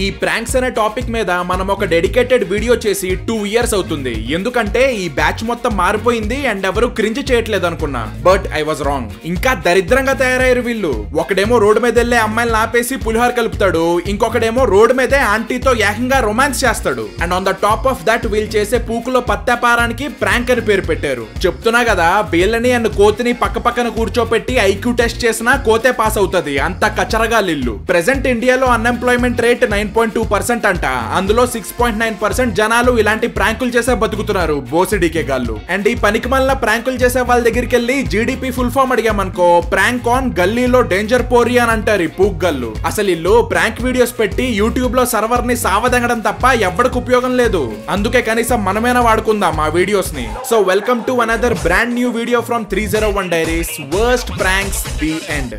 ఈ ప్రాంక్స్ అనే టాపిక్ మీద మనం ఒక డెడికేటెడ్ వీడియో చేసి 2 years అవుతుంది. ఎందుకంటే ఈ బ్యాచ్ మొత్తం మారిపోయింది అండ్ ఎవరు క్రింజ్ చేయట్లేదు అనుకున్నా. But I was wrong. ఇంకా దరిద్రంగా తయారయ్యారు వీళ్ళు. ఒకడేమో రోడ్డు మీద వెళ్లే అమ్మాయిలను ఆపేసి పులిహోర కలుపుతాడు, ఇంకొకడేమో రోడ్డు మీదే ఆంటీతో ఏకంగా రొమాన్స్ చేస్తాడు. And on the top of that వీళ్ళు చేసే పూకులో పత్తెపారానికి ప్రాంక్ అని పేరు పెట్టారు. చెప్తున్నా కదా, వీళ్ళని అండ్ కోతిని పక్క పక్కన కూర్చోపెట్టి ఐక్యూ టెస్ట్ చేసినా కోతే పాస్ అవుతుంది. అంత కచరగా లిల్లు. ప్రెసెంట్ ఇండియాలో అన్ఎంప్లాయ్మెంట్ రేట్ 9.2% అంట. అందులో 6.9% జనాలు ఇలాంటి ప్రాంకులు చేసే బతుకుతున్నారు. బోసిడీకే గాళ్ళు. అండ్ ఈ పనికి మళ్ళీ ప్రాంకులు చేసే వాళ్ళ దగ్గరికి వెళ్ళి జీడిపి ఫుల్ ఫామ్ అడిగామనుకో, ప్రాంక్ ఆన్ గల్లీలో డేంజర్ పోరి అని అంటారు. ఈ పూక్ గల్లు. అసలు ఇల్లు ప్రాంక్ వీడియోస్ పెట్టి యూట్యూబ్ లో సర్వర్ ని సావదెంగడం తప్ప ఎవ్వడికి ఉపయోగం లేదు. అందుకే కనీసం మనమేనా వాడుకుందాం ఆ వీడియోస్ ని. So welcome to another brand new video from 301 Diaries. Worst pranks the end.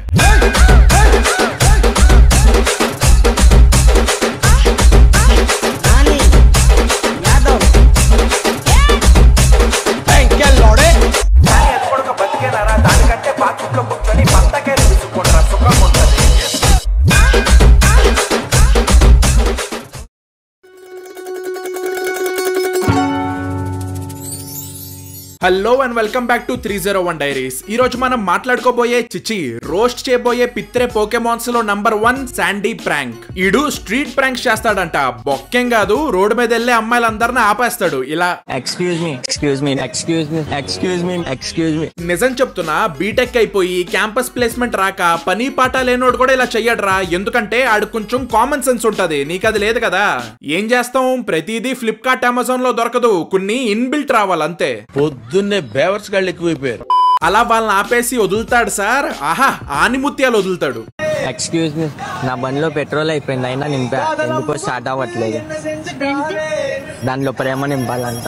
Hello and welcome back to 301 Diaries. ఈ రోజు మనం మాట్లాడుకోబోయే రోస్ట్ చేయబోయే పిత్రే పోకెమాన్స్ లో నంబర్ 1 శాండీ ప్రాంక్. ఈడు స్ట్రీట్ ప్రాంక్స్ చేస్తాడంట. బొక్కేం కాదు, రోడ్డు మీద వెళ్లే అమ్మాయిలందరిని ఆపేస్తాడు ఇలా. నిజం చెప్తున్నా, బీటెక్ అయిపోయి క్యాంపస్ ప్లేస్మెంట్ రాక పని పాట లేనోడు కూడా ఇలా చెయ్యడరా. ఎందుకంటే ఆడు కొంచెం కామన్ సెన్స్ ఉంటది, నీకు అది లేదు కదా. ఏం చేస్తాం, ప్రతిదీ ఫ్లిప్కార్ట్ అమెజాన్ లో దొరకదు, కొన్ని ఇన్బిల్ట్ రావాలంతే. బేవర్స్ గాళ్ళు ఎక్కువైపోయారు. అలా వాళ్ళని ఆపేసి వదులుతాడు సార్. ఆహా, ఆనిముత్యాలు వదులుతాడు. ఎక్స్క్యూజ్ మీ, నా బండిలో పెట్రోల్ అయిపోయింది, అయినా నింపా, ఎందుకో స్టార్ట్ అవ్వట్లేదు. దానిలో ప్రేమ నింపాలంట.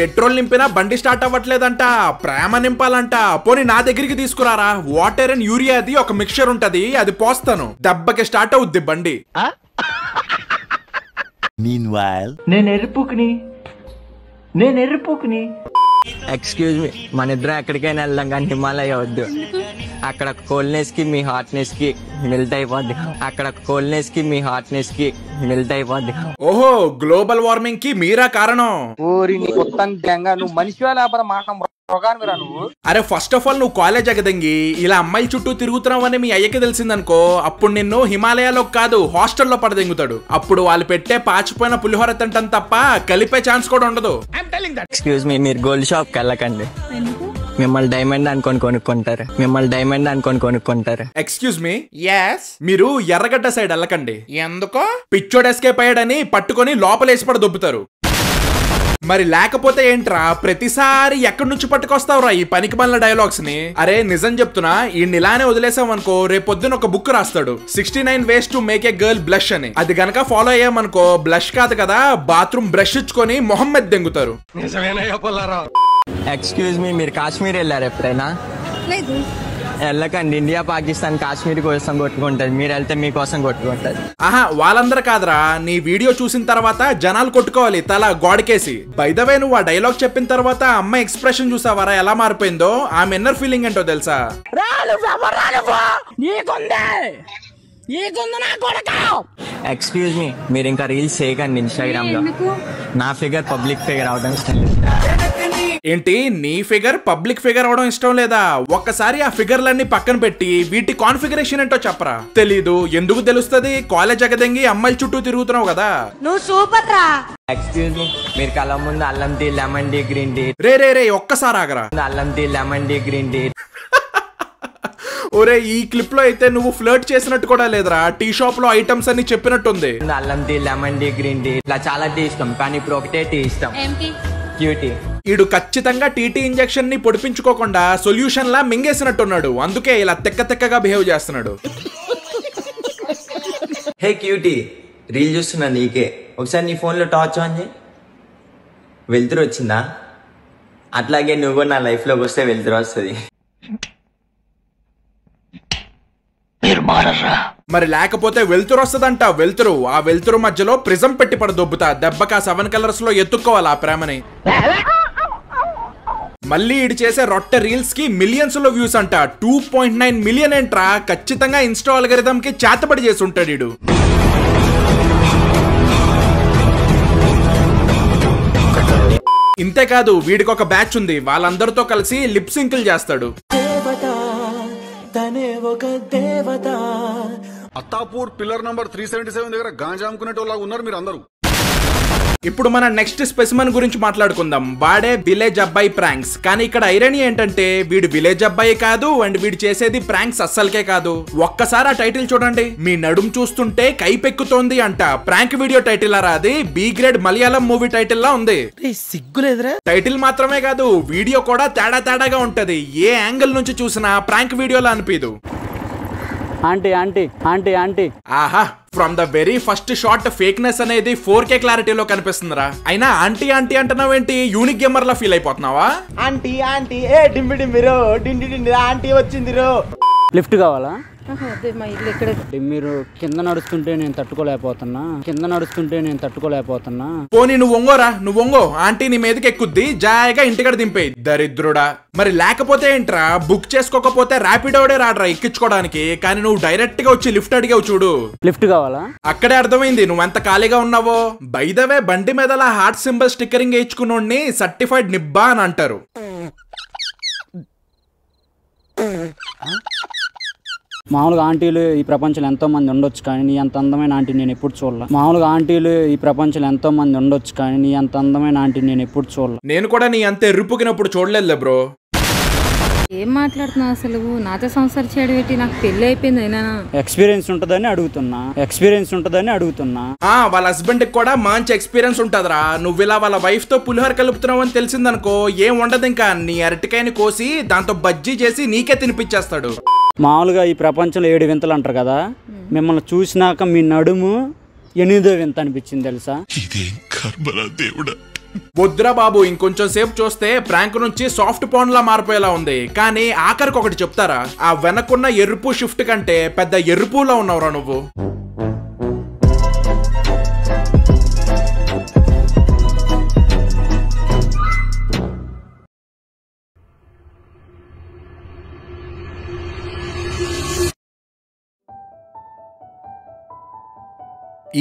పెట్రోల్ నింపినా బండి స్టార్ట్ అవ్వట్లేదంట, ప్రేమ నింపాలంట. పోనీ నా దగ్గరికి తీసుకురారా, వాటర్ అండ్ యూరియా అది ఒక మిక్చర్ ఉంటది, అది పోస్తాను, దెబ్బకి స్టార్ట్ అవుద్ది బండి. నేను ఎర్రిపోకుని. ఎక్స్క్యూజ్ మీ, మన ఇద్దరం ఎక్కడికైనా వెళ్దాం కానీ హిమాలయ వద్దు. అక్కడ కోల్డ్నెస్ కి మీ హాట్నెస్ కి మెల్ట్ అయిపోద్ది. ఓహో, గ్లోబల్ వార్మింగ్ కి మీరా కారణం. నువ్వు మనిషి లేకపోతే మాట. అరే ఫస్ట్ ఆఫ్ ఆల్ నువ్వు కాలేజ్ ఎగదంగి ఇలా అమ్మాయిల చుట్టూ తిరుగుతున్నావు అని మీ అయ్యకి తెలిసిందనుకో, అప్పుడు నిన్ను హిమాలయాలో కాదు హాస్టల్లో పడదెంగుతాడు. అప్పుడు వాళ్ళు పెట్టే పాచిపోయిన పులిహోర తింటాం తప్ప కలిపే ఛాన్స్ కూడా ఉండదు. ఎక్స్క్యూజ్ మీ, మీరు గోల్డ్ షాప్ కి వెళ్ళకండి. మిమ్మల్ని డైమండ్ అనుకొని కొనుక్కుంటారు. ఎక్స్క్యూజ్ మీ, yes, మీరు ఎర్రగడ్డ సైడ్ వెళ్ళకండి. ఎందుకో పిచ్చోడు ఎస్కేప్ అయ్యాడని పట్టుకొని లోపలేసి పడ దొబ్బుతారు. మరి లేకపోతే ఏంట్రా, ప్రతిసారి ఎక్కడి నుంచి పట్టుకొస్తావురా ఈ పనికి మళ్ళీ డైలాగ్స్ ని? అరే నిజం చెప్తున్నా, ఈ ఇలానే వదిలేసాం అనుకో, రేపొద్దున ఒక బుక్ రాస్తాడు 69 ways to make a girl blush అని. అది గనక ఫాలో అయ్యామనుకో, బ్లష్ కాదు కదా, బాత్రూమ్ బ్రష్ ఇచ్చుకొని మొహమ్మద్ దెంగుతారు. ఎక్స్క్యూజ్ మీ, మీరు కాశ్మీర్ వెళ్ళారు ఎప్పుడైనా? లేదు. వెళ్ళకండి, ఇండియా పాకిస్తాన్ కాశ్మీర్ కోసం కొట్టుకుంటది, మీరు వెళ్తే మీకోసం కొట్టుకుంటది. ఆహా, వాళ్ళందరూ కాదురా, నీ వీడియో చూసిన తర్వాత జనాలు కొట్టుకోవాలి తల గోడకేసి. బై ద వే, నువ్వు ఆ డైలాగ్ చెప్పిన తర్వాత అమ్మాయి ఎక్స్ప్రెషన్ చూసావారా ఎలా మారిపోయిందో? ఆమె ఇన్నర్ ఫీలింగ్ ఏంటో తెలుసా? ఎక్స్క్యూజ్ మీ, మీరు ఇంకా రీల్స్ చేయకండి ఇన్స్టాగ్రామ్ లో. నా ఫిగర్ పబ్లిక్ ఫిగర్ అవడం ఇష్టం. ఏంటి, నీ ఫిగర్ పబ్లిక్ ఫిగర్ అవడం ఇష్టం లేదా? ఒక్కసారి ఆ ఫిగర్లన్నీ పక్కన పెట్టి వీటి కాన్ఫిగరేషన్ ఏంటో చెప్పరా. తెలీదు, ఎందుకు తెలుస్తుంది? కాలేజ్ ఎగదెంగి అమ్మాయిల చుట్టూ తిరుగుతున్నావు కదా. నువ్వు సూపర్ రా. ఎక్స్క్యూజ్ మీ, మీరు కళ్ళ ముందు అల్లం tea, lemon tea, green tea. రే ఒక్కసారి ఆగరా. అల్లం tea, lemon tea, green tea. ఒరే, ఈ క్లిప్ లో అయితే నువ్వు ఫ్లర్ట్ చేసినట్టు కూడా లేదురా. టీ షాప్ లో ఐటమ్స్ అన్ని చెప్పినట్టుంది. అల్లం tea, lemon tea, green tea, ఇలా చాలా టీ ఇష్టం, కానీ ఇప్పుడు ఒకటే టీ ఇష్టం, క్యూటీ. ఈడు ఖచ్చితంగా టీటీ ఇంజెక్షన్ ని పొడిపించుకోకుండా సొల్యూషన్ లా మింగేసినట్టున్నాడు. అందుకే ఇలా తెక్కగా బిహేవ్ చేస్తున్నాడు. హే క్యూటీ, రీల్ చూస్తున్నా నీకే. ఒకసారి నీ ఫోన్ లో టార్చ్ ఆన్ చేయి. వెళ్తురు వచ్చిందా? అట్లాగే నువ్వు నా లైఫ్ లోకి వస్తే వెళ్తురు వస్తుంది. మరి లేకపోతే వెలుతురు వస్తుందంట. వెలుతురు, ఆ వెలుతురు మధ్యలో ప్రిజం పెట్టి పడ దొబ్బుతా. దెబ్బకా 7 కలర్స్ లో ఎత్తుక్కోవాలి ఆ ప్రేమని. మళ్ళీ ఇడి చేసే రొట్టె రీల్స్ కి మిలియన్స్ లో వ్యూస్ అంట. 2.9 మిలియన్ ఏంట్రా. ఖచ్చితంగా ఇన్స్టా అల్గరిథం కి చేతబడి చేసి ఉంటాడు ఇడు. ఇంతేకాదు వీడికి ఒక బ్యాచ్ ఉంది, వాళ్ళందరితో కలిసి లిప్ సింకులు చేస్తాడు. అత్తాపూర్ పిల్లర్ నంబర్ 377 దగ్గర గాంజా అమ్ముకునేటోళ్ళగా ఉన్నారు మీరు అందరూ. ఇప్పుడు మన నెక్స్ట్ స్పెసిమన్ గురించి మాట్లాడుకుందాం. వాడే విలేజ్ అబ్బాయి ప్రాంక్స్. కానీ ఇక్కడ ఐరనీ ఏంటంటే వీడు విలేజ్ అబ్బాయి కాదు అండ్ వీడు చేసేది ప్రాంక్స్ అస్సలకే కాదు. ఒక్కసారి ఆ టైటిల్ చూడండి. మీ నడుం చూస్తుంటే కైపెక్కుతోంది అంట. ప్రాంక్ వీడియో టైటిల్ అరా అది. B grade Malayalam movie title లా ఉంది. సిగ్గులేదురా. టైటిల్ మాత్రమే కాదు వీడియో కూడా తేడాగా ఉంటది. ఏ యాంగిల్ నుంచి చూసినా ప్రాంక్ వీడియోలా అనిపిదు. ఆంటీ ఆంటీ ఆంటీ ఆంటీ ఆహా, from the very first shot fakeness అనేది 4K క్లారిటీలో కనిపిస్తుందిరా. అయినా ఆంటీ ఆంటీ అంటున్నావేంటి? యూనిక్ గేమర్ లా ఫీల్ అయిపోతున్నావా? ఆంటీ ఆంటీ ఏ డింబి డింబిరో డిండి డిండి ఆంటీ వచ్చిందిరో. లిఫ్ట్ కావాలా? మా ఇల్లు ఎక్కడ? మీరు కింద నడుస్తుంటే నేను తట్టుకోలేకపోతున్నా. పోనీ నువ్వు వంగోరా, నువ్వు వంగో. ఆంటీ నీ మీదకి ఎక్కుద్ది, జాయిగా ఇంటికడ దింపేయి. దరిద్రుడా. మరి లేకపోతే ఏంట్రా? బుక్ చేసుకోకపోతే ర్యాపిడోడే రాడ్రా ఎక్కించుకోవడానికి. కానీ నువ్వు డైరెక్ట్ గా వచ్చి లిఫ్ట్ అడిగావు చూడు. లిఫ్ట్ కావాలా? అక్కడే అర్థమైంది నువ్వెంత ఖాళీగా ఉన్నావో. బై ద వే బండి మీద హార్ట్ సింబల్ స్టిక్కరింగ్ వేయించుకున్నోడిని సర్టిఫైడ్ నిబ్బా అని అంటారు. మామూలుగా ఆంటీలు ఈ ప్రపంచంలో ఎంతో మంది ఉండొచ్చు కానీ నీ అంత అందమైన ఆంటీ నేను ఎప్పుడు చూడలే. నేను కూడా నీ అంత ఎర్రుపుకినప్పుడు చూడలేదు బ్రో. ఏం మాట్లాడుతున్నావు అసలు? నాతో సంసారం చేయడం ఏంటి? నాకు పెళ్లి అయిపోయింది. అయినా ఎక్స్పీరియన్స్ ఉంటదని అడుగుతున్నా. వాళ్ళ హస్బెండ్ కి కూడా మంచి ఎక్స్పీరియన్స్ ఉంటదిరా. నువ్వు ఇలా వాళ్ళ వైఫ్ తో పులిహోర కలుపుతున్నావు అని తెలిసిందనుకో ఏం ఉండదు. ఇంకా నీ అరటికాయని కోసి దాంతో బజ్జీ చేసి నీకే తినిపించేస్తాడు. మామూలుగా ఈ ప్రపంచంలో 7 వింతలు అంటారు కదా. మిమ్మల్ని చూసినాక మీ నడుము 8వ వింత అనిపించింది తెలుసా? వద్దురా బాబు, ఇంకొంచెం సేపు చూస్తే ప్రాంక్ నుంచి సాఫ్ట్ పాన్ లా మారిపోయేలా ఉంది. కానీ ఆఖరికి ఒకటి చెప్తారా, ఆ వెనకున్న ఎరుపు షిఫ్ట్ కంటే పెద్ద ఎరుపులా ఉన్నావురా నువ్వు.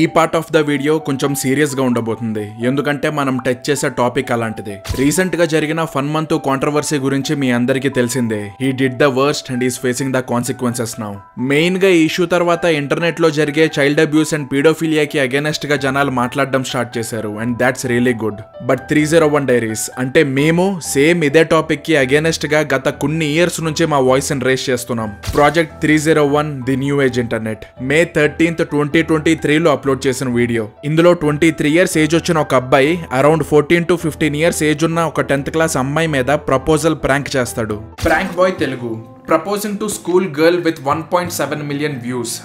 ఈ పార్ట్ ఆఫ్ ద వీడియో కొంచెం సీరియస్ గా ఉండబోతుంది. ఎందుకంటే మనం టచ్ చేసే టాపిక్ అలాంటిది. రీసెంట్ గా జరిగిన ఫన్ మంత్ కాంట్రవర్సీ గురించి మీ అందరికీ తెలిసిందే. He did the worst and is facing the consequences now. Main గా ఈ ఇష్యూ తర్వాత ఇంటర్నెట్ లో జరిగే చైల్డ్ అబ్యూస్ అండ్ పీడోఫిలియాకి అగైనెస్ట్ గా జనాలు మాట్లాడడం స్టార్ట్ చేశారు. And that's really good. But 301 diaries అంటే మేము సేమ్ ఇదే టాపిక్ కి అగైనెస్ట్ గా గత కొన్ని ఇయర్స్ నుంచి మా వాయిస్ ని రేస్ చేస్తున్నాం. Project 301 the new age internet May 13th 2023 లో అప్లోడ్ చేసిన వీడియో. ఇందులో 23 ఇయర్స్ ఏజ్ వచ్చిన ఒక అబ్బాయి అరౌండ్ 14 to 15 ఇయర్స్ ఏజ్ ఉన్న ఒక 10th క్లాస్ అమ్మాయి మీద ప్రపోజల్ ప్రాంక్ చేస్తాడు. Prank boy Telugu proposing to school girl with 1.7 million views.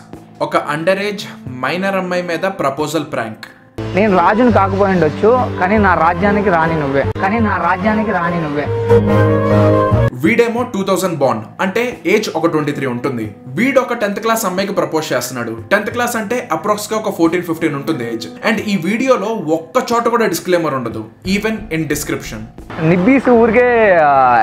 ఒక అండర్ ఏజ్ మైనర్ అమ్మాయి మీద ప్రపోజల్ ప్రాంక్. నేను రాజుని కాకపోయి ఉండొచ్చు కానీ నా రాజ్యానికి రాని నువ్వే. వీడేమో 2000 బాండ్ అంటే ఏజ్ ఒక 23 ఉంటుంది. వీడు ఒక 10th క్లాస్ అమ్మాయికి ప్రపోజ్ చేస్తున్నాడు. 10th క్లాస్ అంటే అప్రాక్స్ గా ఒక 14-15 ఉంటుంది ఏజ్. అండ్ ఈ వీడియోలో ఒక్క చోట కూడా డిస్క్లైమర్ ఉండదు, ఈవెన్ ఇన్ డిస్క్రిప్షన్. నిబ్బీస్ ఊరికే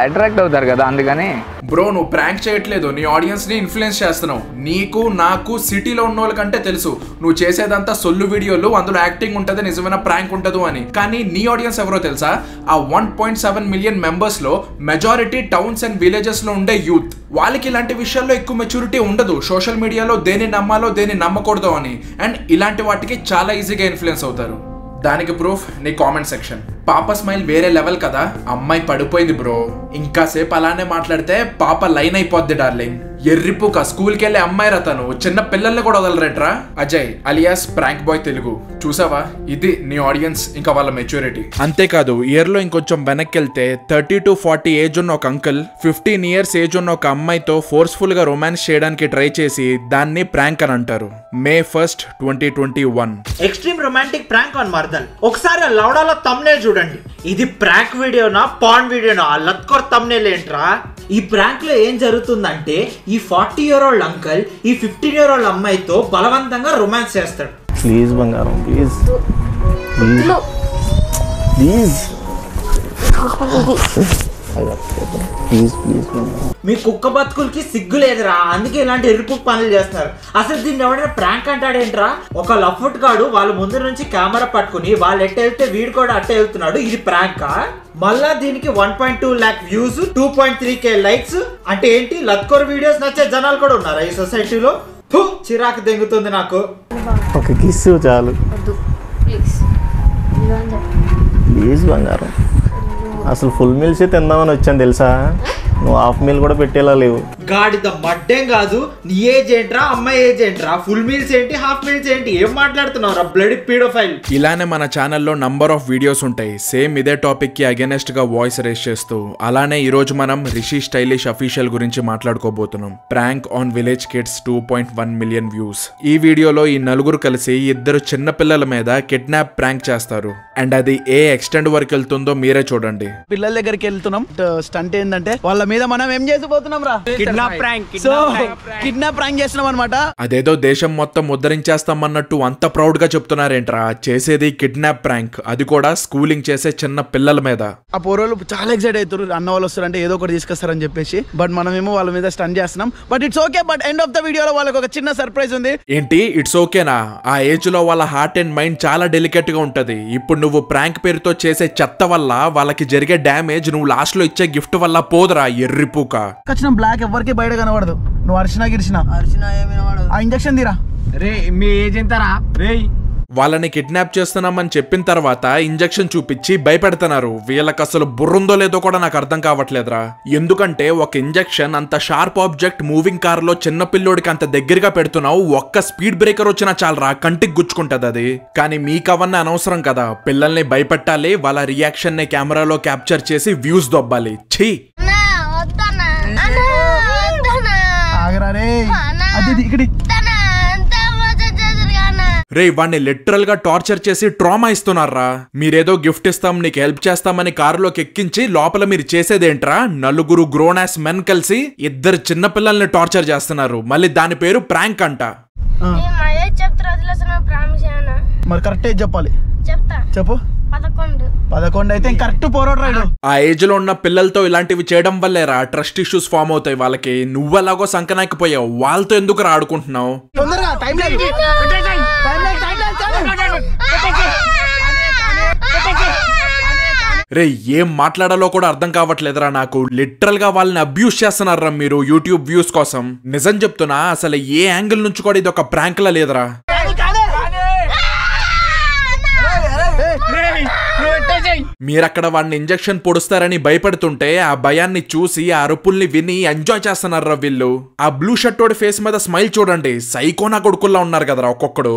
అట్రాక్ట్ అవుతారు కదా అందుకని. బ్రో నువ్వు ప్రాంక్ చేయట్లేదు, నీ ఆడియన్స్ ని ఇన్ఫ్లుయెన్స్ చేస్తున్నావు. నీకు నాకు సిటీలో ఉన్న వాళ్ళకంటే తెలుసు నువ్వు చేసేదంతా సొల్లు వీడియోలు, అందులో యాక్టింగ్ ఉంటది, నిజమైన ప్రాంక్ ఉంటదు అని. కానీ నీ ఆడియన్స్ ఎవరో తెలుసా? ఆ 1.7 మిలియన్ మెంబర్స్ లో మెజారిటీ టౌన్స్ అండ్ విలేజెస్ లో ఉండే యూత్. వాళ్ళకి ఇలాంటి విషయాల్లో ఎక్కువ మెచ్యూరిటీ ఉండదు. సోషల్ మీడియాలో దేన్ని నమ్మాలో దేన్ని నమ్మకూడదు అని. అండ్ ఇలాంటి వాటికి చాలా ఈజీగా ఇన్ఫ్లుయెన్స్ అవుతారు. దానికి ప్రూఫ్ నీ కామెంట్ సెక్షన్. పాప స్మైల్ వేరే లెవెల్ కదా. అమ్మాయి పడిపోయింది బ్రో. ఇంకా సేపు అలానే మాట్లాడితే పాప లైన్ అయిపోద్ది డార్లింగ్. ఎర్రిపుక స్కూల్కి వెళ్ళే అమ్మాయి రతను చిన్న పిల్లల్ని కూడా వదలరేట్రా. Ajay alias prank boy Telugu. చూసావా, ఇది నీ ఆడియన్స్ ఇంకా వాళ్ళ మెచ్యూరిటీ. అంతేకాదు ఇయర్ లో ఇంకొంచెం వెనక్కి వెళ్తే 30 to 40 ఏజ్ ఉన్న ఒక అంకుల్ 15 ఇయర్స్ ఏజ్ ఉన్న ఒక అమ్మాయితో ఫోర్స్ఫుల్ గా రొమాన్స్ చేయడానికి ట్రై చేసి దాన్ని ప్రాంక్ అని అంటారు. May 1st 2021. Extreme romantic prank on మర్దల్. ఒకసారి లౌడాలో తమ్నేల్ చూడండి. ఇది ప్రాంక్ వీడియోనా పాన్ వీడియోనా? ఆ లత్కోర్ తమ్నేల్ ఏంట్రా? ఈ ప్రాంక్ లో ఏం జరుగుతుందంటే ఈ 40-year-old అంకల్ ఈ 15-year-old అమ్మాయితో బలవంతంగా రొమాన్స్ చేస్తాడు. ప్లీజ్ బంగారం ప్లీజ్ ప్లీజ్ ప్లీజ్ ప్లీజ్ మీ కుక్క బతుకులకి సిగ్గు లేదురా, అందుకే ఇలాంటి ఎరుపు పనులు చేస్తున్నారు. అసలు దీన్ని ఎవరైనా ప్రాంక్ అంటాడేంట్రా? ఒక లఫ్ట్ గాడు వాళ్ళ ముందు నుంచి కెమెరా పట్టుకుని వాళ్ళు ఎట్ట వెళ్తే వీడు కూడా అట్ట వెళ్తున్నాడు, ఇది ప్రాంకా? మళ్ళా దీనికి 1.2 lakh వ్యూస్, 2.3k లైక్స్. అంటే ఏంటి, లత్కోర్ వీడియోస్ నచ్చే జనాలు కూడా ఉన్నారా ఈ సొసైటీలో? చిరాకు దెంగుతుంది నాకు. ఒక కిస్ చాలు ప్లీజ్ బంగారం. అసలు ఫుల్ మీల్స్ తిందామని వచ్చాను తెలుసా, నువ్వు హాఫ్ మీల్ కూడా పెట్టేలా లేవు. గాడిద మడ్డేం కాదు, నీ ఏజ్ ఏంట్రా, అమ్మాయి ఏజ్ ఏంట్రా, ఫుల్ మీల్స్ ఏంటి, హాఫ్ మీల్స్ ఏంటి, ఏం మాట్లాడుతున్నావు రా బ్లడీ పీడోఫైల్? ఇలానే మన ఛానల్లో నంబర్ ఆఫ్ వీడియోస్ ఉంటాయి సేమ్ ఇదే టాపిక్ కి అగెనెస్ట్ గా వాయిస్ రేస్ చేస్తూ. అలానే ఈ రోజు మనం రిషి స్టైలిష్ అఫీషియల్ గురించి మాట్లాడుకోబోతున్నాం. Prank on village kids 2.1 million views. ఈ వీడియోలో ఈ నలుగురు కలిసి ఇద్దరు చిన్న పిల్లల మీద కిడ్నాప్ ప్రాంక్ చేస్తారు. అండ్ అది ఏ ఎక్స్టెండ్ వరకు వెళ్తుందో మీరే చూడండి. పిల్లల దగ్గరికి వెళ్తున్నాం. స్టంట్ ఏంటంటే వాళ్ళ మీద మనం ఏం చేసిపోతున్నాం రా, కిడ్నాప్ ప్రాంక్ చేస్తున్నాం అనమాట. అదేదో దేశం మొత్తం ఉద్ధరించేస్తామన్నట్టు అంత ప్రౌడ్ గా చెప్తున్నారేంట్రా? చేసేది కిడ్నాప్ ప్రాంక్, అది కూడా స్కూలింగ్ చేసే చిన్న పిల్లల మీద. ఆ పోరోళ్ళు చాలా ఎక్సైట్ అవుతారు, అన్న వాళ్ళు వస్తారంటే ఏదో ఒకటి తీసుకొస్తారని చెప్పేసి. బట్ మనమేమో వాళ్ళ మీద స్టంట్ చేస్తున్నాం. But it's okay. But end of the వీడియోలో వాళ్ళకి ఒక చిన్న సర్ప్రైజ్ ఉంది. ఏంటి ఇట్స్ ఓకేనా? ఆ ఏజ్ లో వాళ్ళ హార్ట్ అండ్ మైండ్ చాలా డెలికేట్ గా ఉంటది. ఇప్పుడు నువ్వు ప్రాంక్ పేరుతో చేసే చెత్త వల్ల వాళ్ళకి జరిగే డ్యామేజ్ నువ్వు లాస్ట్ లో ఇచ్చే గిఫ్ట్ వల్ల పోదురా ఎర్రిపూక. ఖచ్చితంగా బ్లాక్ ఎవరికి బయట కనబడదు. నువ్వు అర్చనా గిరిచిన ఆ ఇంజక్షన్ తీరా. రే మీ ఏజ్ ఎంతరా? రే వాళ్ళని కిడ్నాప్ చేస్తున్నామని చెప్పిన తర్వాత ఇంజెక్షన్ చూపించి భయపెడుతున్నారు. వీళ్ళకి అసలు బుర్రుందో లేదో కూడా నాకు అర్థం కావట్లేదురా. ఎందుకంటే ఒక ఇంజెక్షన్ అంత షార్ప్ ఆబ్జెక్ట్ మూవింగ్ కార్ లో చిన్న పిల్లోడికి అంత దగ్గరగా పెడుతున్నావు, ఒక్క స్పీడ్ బ్రేకర్ వచ్చినా చాలరా కంటికి గుచ్చుకుంటది అది. కానీ మీకు అవన్నీ అనవసరం కదా. పిల్లల్ని భయపెట్టాలి, వాళ్ళ రియాక్షన్ ని కెమెరాలో క్యాప్చర్ చేసి వ్యూస్ దొబ్బాలి. ఛీ రే వాడిని లిటరల్ గా టార్చర్ చేసి ట్రామా ఇస్తున్నారా. మీరేదో గిఫ్ట్ ఇస్తాం నీకు హెల్ప్ చేస్తామని కారులోకి ఎక్కించి లోపల మీరు చేసేదేంట్రా? నలుగురు గ్రోన్ యాస్ మెన్ కలిసి ఇద్దరు చిన్న పిల్లల్ని టార్చర్ చేస్తున్నారు. మళ్ళీ దాని పేరు ప్రాంక్ అంట. మరి కరెక్ట్ చెప్పాలి. చెప్పు. 11 అయితే కరెక్ట్ పోరాడు రాడు. ఆ ఏజ్ లో ఉన్న పిల్లలతో ఇలాంటివి చేయడం వల్లేరా ట్రస్ట్ ఇష్యూస్ ఫామ్ అవుతాయి వాళ్ళకి. నువ్వెలాగో సంకనాకపోయావు, వాళ్ళతో ఎందుకు ఆడుకుంటున్నావు? రే ఏం మాట్లాడాలో కూడా అర్థం కావట్లేదురా నాకు. లిటరల్ గా వాళ్ళని అబ్యూస్ చేస్తున్నారా మీరు యూట్యూబ్ వ్యూస్ కోసం. నిజం చెప్తున్నా, అసలు ఏ యాంగిల్ నుంచి కూడా ఇది ఒక ప్రాంక్ లా లేదురా. మీరక్కడ వాడిని ఇంజెక్షన్ పొడుస్తారని భయపడుతుంటే ఆ భయాన్ని చూసి ఆ అరుపుల్ని విని ఎంజాయ్ చేస్తున్నారా వీళ్ళు. ఆ బ్లూ షర్ట్ తోడి ఫేస్ మీద స్మైల్ చూడండి, సైకోనా కొడుకుల్లా ఉన్నారు కదరా ఒక్కొక్కడు.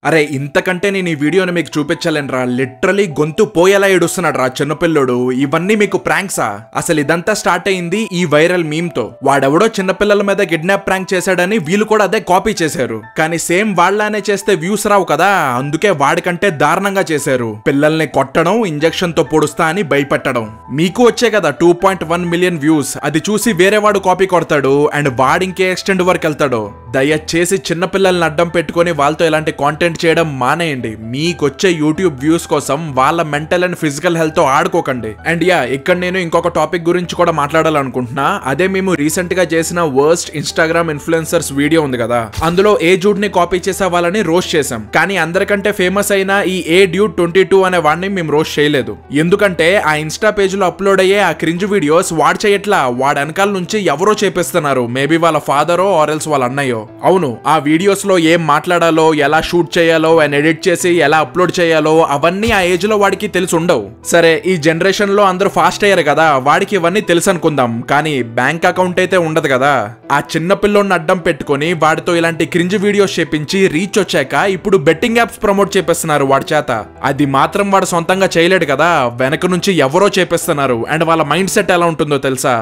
అరే ఇంతకంటే నేను ఈ వీడియోని మీకు చూపించలేనురా. లిటరలీ గొంతు పోయేలా ఏడుస్తున్నాడు రా చిన్నపిల్లడు. ఇవన్నీ మీకు ప్రాంక్సా? అసలు ఇదంతా స్టార్ట్ అయింది ఈ వైరల్ మీమ్ తో. వాడెవడో చిన్నపిల్లల మీద కిడ్నాప్ ప్రాంక్ చేశాడని వీళ్ళు కూడా అదే కాపీ చేశారు. కానీ సేమ్ వాళ్ళనే చేస్తే వ్యూస్ రావు కదా, అందుకే వాడికంటే దారుణంగా చేశారు. పిల్లల్ని కొట్టడం, ఇంజెక్షన్ తో పొడుస్తా అని భయపెట్టడం. మీకు వచ్చే కదా 2.1 million వ్యూస్. అది చూసి వేరే వాడు కాపీ కొడతాడు అండ్ వాడింకే ఎక్స్టెండ్ వరకు వెళ్తాడు. దయచేసి చిన్నపిల్లల్ని అడ్డం పెట్టుకుని వాళ్ళతో ఇలాంటి కాంటెంట్ చేయడం మానేయండి. మీకొచ్చే యూట్యూబ్ వ్యూస్ కోసం వాళ్ళ మెంటల్ అండ్ ఫిజికల్ హెల్త్ తో ఆడుకోకండి. అండ్ యా, ఇక్కడ నేను ఇంకొక టాపిక్ గురించి కూడా మాట్లాడాలనుకుంటున్నా. అదే మేము రీసెంట్ గా చేసిన వర్స్ట్ ఇన్స్టాగ్రామ్ ఇన్ఫ్లుయెన్సర్స్ వీడియో ఉంది కదా, అందులో ఏ జూడ్ ని కాపీ చేసే వాళ్ళని రోస్ట్ చేసాం. కానీ అందరికంటే ఫేమస్ అయిన ఈ ఏ డ్యూడ్ 22 అనే వాడిని మేము రోస్ట్ చేయలేదు. ఎందుకంటే ఆ ఇన్స్టా పేజ్ లో అప్లోడ్ అయ్యే ఆ క్రింజ్ వీడియోస్ వాడు చేయట్లా, వాడి వెనకాల నుంచి ఎవరో చేపిస్తున్నారు. మేబీ వాళ్ళ ఫాదరో ఆర్ ఎల్స్ వాళ్ళ అన్నయ్యో. అవును, ఆ వీడియోస్ లో ఏం మాట్లాడాలో, ఎలా షూట్ చేయాలో అండ్ ఎడిట్ చేసి ఎలా అప్లోడ్ చేయాలో అవన్నీ ఆ ఏజ్ లో వాడికి తెలిసి ఉండవు. సరే, ఈ జనరేషన్ లో అందరూ ఫాస్ట్ అయ్యారు కదా, వాడికి ఇవన్నీ తెలుసు అనుకుందాం. కానీ బ్యాంక్ అకౌంట్ అయితే ఉండదు కదా. ఆ చిన్న పిల్లోని అడ్డం పెట్టుకుని వాడితో ఇలాంటి క్రింజ్ వీడియోస్ చేపించి రీచ్ వచ్చాక ఇప్పుడు బెట్టింగ్ యాప్స్ ప్రమోట్ చేపిస్తున్నారు వాడి చేత. అది మాత్రం వాడు సొంతంగా చేయలేడు కదా, వెనక నుంచి ఎవరో చేపిస్తున్నారు. అండ్ వాళ్ళ మైండ్ సెట్ ఎలా ఉంటుందో తెలుసా?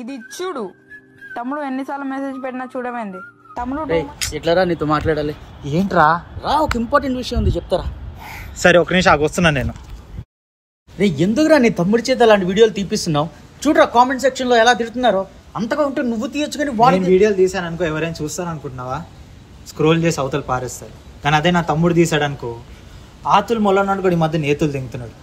ఇది చూడు తమ్ముడు ఎన్నిసార్లు మెసేజ్ పెట్టినా చూడమైంది. తమ్ముడు ఎట్లారా నీతో మాట్లాడాలి? ఏంట్రా? రా, ఒక ఇంపార్టెంట్ విషయం ఉంది, చెప్తారా? సరే ఒక నిమిషం వస్తున్నా నేను. రే ఎందుకురా నీ తమ్ముడి చేత అలాంటి వీడియోలు తీపిస్తున్నావు? చూడరా కామెంట్ సెక్షన్ లో ఎలా తిడుతున్నారో. అంతగా ఉంటే నువ్వు తీయొచ్చు కానీ వాడు. వీడియోలు తీసాను అనుకో, ఎవరైనా చూస్తాను అనుకుంటున్నావా? స్క్రోల్ చేసి అవతల పారేస్తారు. కానీ అదే నా తమ్ముడు తీసాడు అనుకో, ఆతులు మొల్లన్నాడు కూడా ఈ మధ్య నేతులు దింగుతున్నాడు.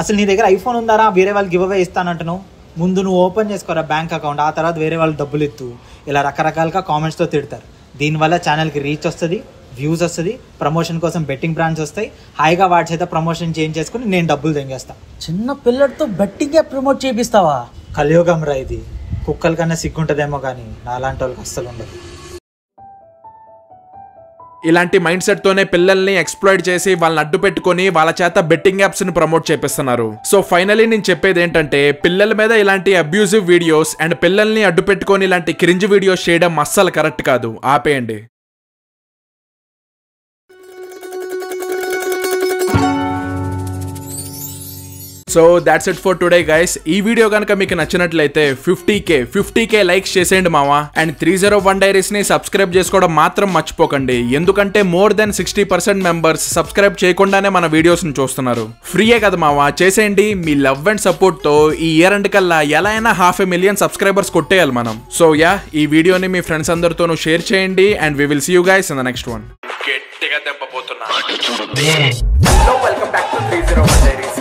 అసలు నీ దగ్గర ఐఫోన్ ఉందారా, వేరే వాళ్ళు గివ్ అవే ఇస్తానంటున్నావు? ముందు నువ్వు ఓపెన్ చేసుకోరా బ్యాంక్ అకౌంట్, ఆ తర్వాత వేరే వాళ్ళు డబ్బులు ఇత్తు. ఇలా రకరకాలుగా కామెంట్స్తో తిడతారు. దీనివల్ల ఛానల్కి రీచ్ వస్తుంది, వ్యూస్ వస్తుంది, ప్రమోషన్ కోసం బెట్టింగ్ బ్రాండ్స్ వస్తాయి. హాయిగా వాటి చేత ప్రమోషన్ చేంజ్ చేసుకుని నేను డబ్బులు తెంగేస్తాను. చిన్న పిల్లడితో బెట్టింగే ప్రమోట్ చేపిస్తావా? కలియుగం రా ఇది. కుక్కల కన్నా సిగ్గుంటుందేమో కానీ నాలాంటి వాళ్ళకి అస్సలు ఉండదు. ఇలాంటి మైండ్ సెట్ తోనే పిల్లల్ని ఎక్స్ప్లాయిట్ చేసి వాళ్ళని అడ్డు పెట్టుకొని వాళ్ళ చేత బెట్టింగ్ యాప్స్ ని ప్రమోట్ చేపిస్తున్నారు. సో ఫైనలీ నేను చెప్పేది ఏంటంటే, పిల్లల మీద ఇలాంటి అబ్యూజివ్ వీడియోస్ అండ్ పిల్లల్ని అడ్డు పెట్టుకొని ఇలాంటి క్రింజ్ వీడియోస్ చేయడం అస్సలు కరెక్ట్ కాదు. ఆపేయండి. So that's it for today guys. ఈ వీడియో కనుక మీకు నచ్చినట్లయితే 50k లైక్స్ చేసేయండి మావా. అండ్ 301 డైరీస్ ని సబ్స్క్రైబ్ చేసుకోవడం మాత్రం మర్చిపోకండి. ఎందుకంటే మోర్ దెన్ 60% మెంబర్స్ సబ్స్క్రైబ్ చేయకుండానే మన వీడియోస్ ని చూస్తున్నారు. ఫ్రీయే కదా మావా, చేసేయండి. మీ లవ్ అండ్ సపోర్ట్ తో ఈ ఇయర్ ఎండ్ కల్లా ఎలా అయినా 500,000 సబ్స్క్రైబర్స్ కొట్టేయాలి మనం. సో యా, ఈ వీడియోని మీ ఫ్రెండ్స్ అందరితోనూ షేర్ చేయండి. And we will see you guys in the next one. గట్టిగా దెబ్బపోతున్నా. Welcome back to 301 diaries.